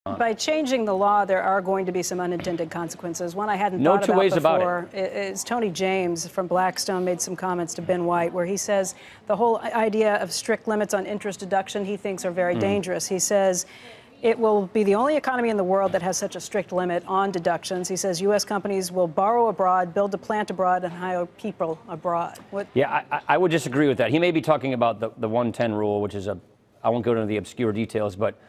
By changing the law, there are going to be some unintended consequences. One I hadn't No thought two about ways before about it. is Tony James from Blackstone made some comments to Ben White where he says the whole idea of strict limits on interest deduction he thinks are very dangerous. He says it will be the only economy in the world that has such a strict limit on deductions. He says U.S. companies will borrow abroad, build a plant abroad, and hire people abroad. Yeah, I would disagree with that. He may be talking about the 110 rule, which is I won't go into the obscure details, but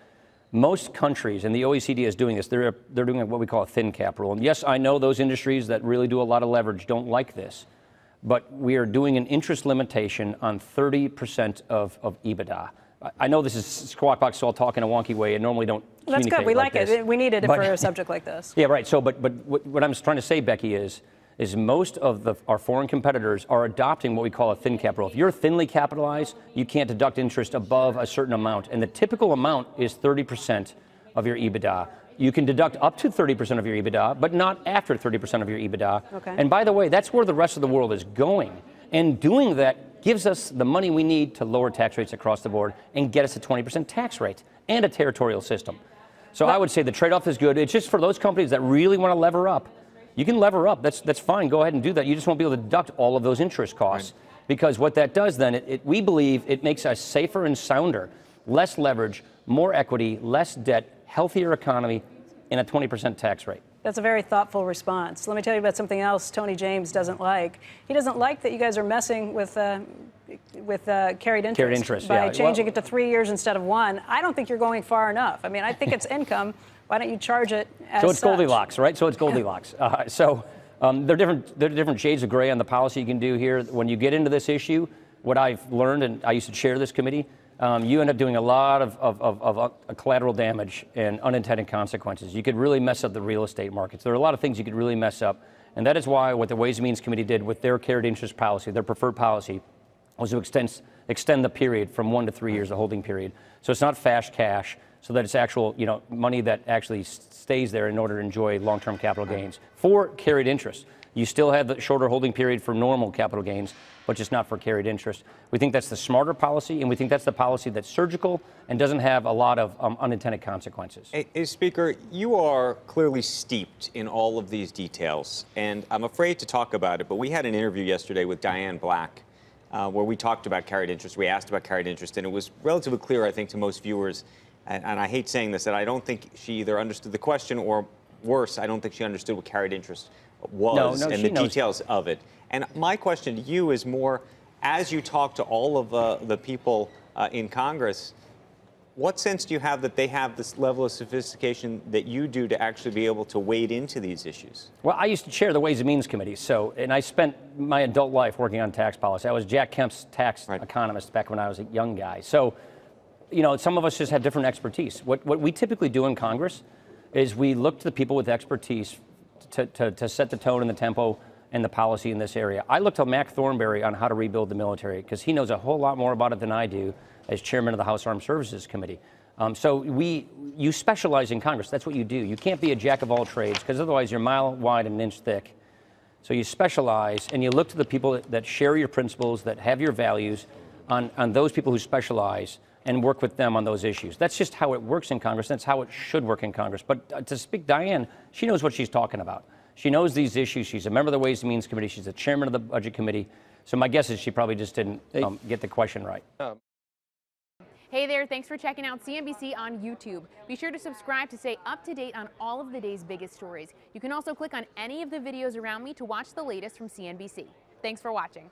most countries, and the OECD is doing this, they're doing what we call a thin cap rule. And yes, I know those industries that really do a lot of leverage don't like this, but we are doing an interest limitation on 30% of EBITDA. I know this is Squawk Box, so I'll talk in a wonky way and normally don't That's good. We like it. We needed it for a subject like this. Yeah, right. So, but what I'm trying to say, Becky, is most of our foreign competitors are adopting what we call a thin cap rule. If you're thinly capitalized, you can't deduct interest above a certain amount. And the typical amount is 30% of your EBITDA. You can deduct up to 30% of your EBITDA, but not after 30% of your EBITDA. Okay. And by the way, that's where the rest of the world is going. And doing that gives us the money we need to lower tax rates across the board and get us a 20% tax rate and a territorial system. So I would say the trade-off is good. It's just for those companies that really want to lever up. You can lever up. That's fine. Go ahead and do that. You just won't be able to deduct all of those interest costs, because what that does then, we believe it makes us safer and sounder, less leverage, more equity, less debt, healthier economy, and a 20% tax rate. That's a very thoughtful response. Let me tell you about something else Tony James doesn't like. He doesn't like that you guys are messing with carried interest by changing it to 3 years instead of 1. I don't think you're going far enough. I mean, I think it's income. Why don't you charge it as So it's such? Goldilocks, right? So it's Goldilocks. There are different shades of gray on the policy you can do here. When you get into this issue, what I've learned, and I used to chair this committee, you end up doing a lot of collateral damage and unintended consequences. You could really mess up the real estate markets. There are a lot of things you could really mess up. And that is why what the Ways and Means Committee did with their carried interest policy, their preferred policy, was to extend the period from 1 to 3 years, the holding period. So it's not fast cash, so that it's actual, money that actually stays there in order to enjoy long-term capital gains. For carried interest, you still have the shorter holding period for normal capital gains, but just not for carried interest. We think that's the smarter policy, and we think that's the policy that's surgical and doesn't have a lot of unintended consequences. Hey, Speaker, you are clearly steeped in all of these details, and I'm afraid to talk about it, but we had an interview yesterday with Diane Black where we talked about carried interest. We asked about carried interest, and it was relatively clear, I think, to most viewers, and I hate saying this, that I don't think she either understood the question, or worse, I don't think she understood what carried interest was and the details of it. And my question to you is more, as you talk to all of the people in Congress, what sense do you have that they have this level of sophistication that you do to actually be able to wade into these issues? Well, I used to chair the Ways and Means Committee, and I spent my adult life working on tax policy. I was Jack Kemp's tax economist back when I was a young guy. So, some of us just have different expertise. What we typically do in Congress is we look to the people with expertise to set the tone and the tempo and the policy in this area. I looked to Mac Thornberry on how to rebuild the military, because he knows a whole lot more about it than I do as chairman of the House Armed Services Committee. You specialize in Congress. That's what you do. You can't be a jack of all trades, because otherwise you're a mile wide and an inch thick. So you specialize, and you look to the people that share your principles, that have your values, on those people who specialize, and work with them on those issues. That's just how it works in Congress. That's how it should work in Congress. But to speak, Diane, she knows what she's talking about. She knows these issues. She's a member of the Ways and Means Committee. She's the chairman of the Budget Committee. So my guess is she probably just didn't get the question right. Hey there, thanks for checking out CNBC on YouTube. Be sure to subscribe to stay up to date on all of the day's biggest stories. You can also click on any of the videos around me to watch the latest from CNBC. Thanks for watching.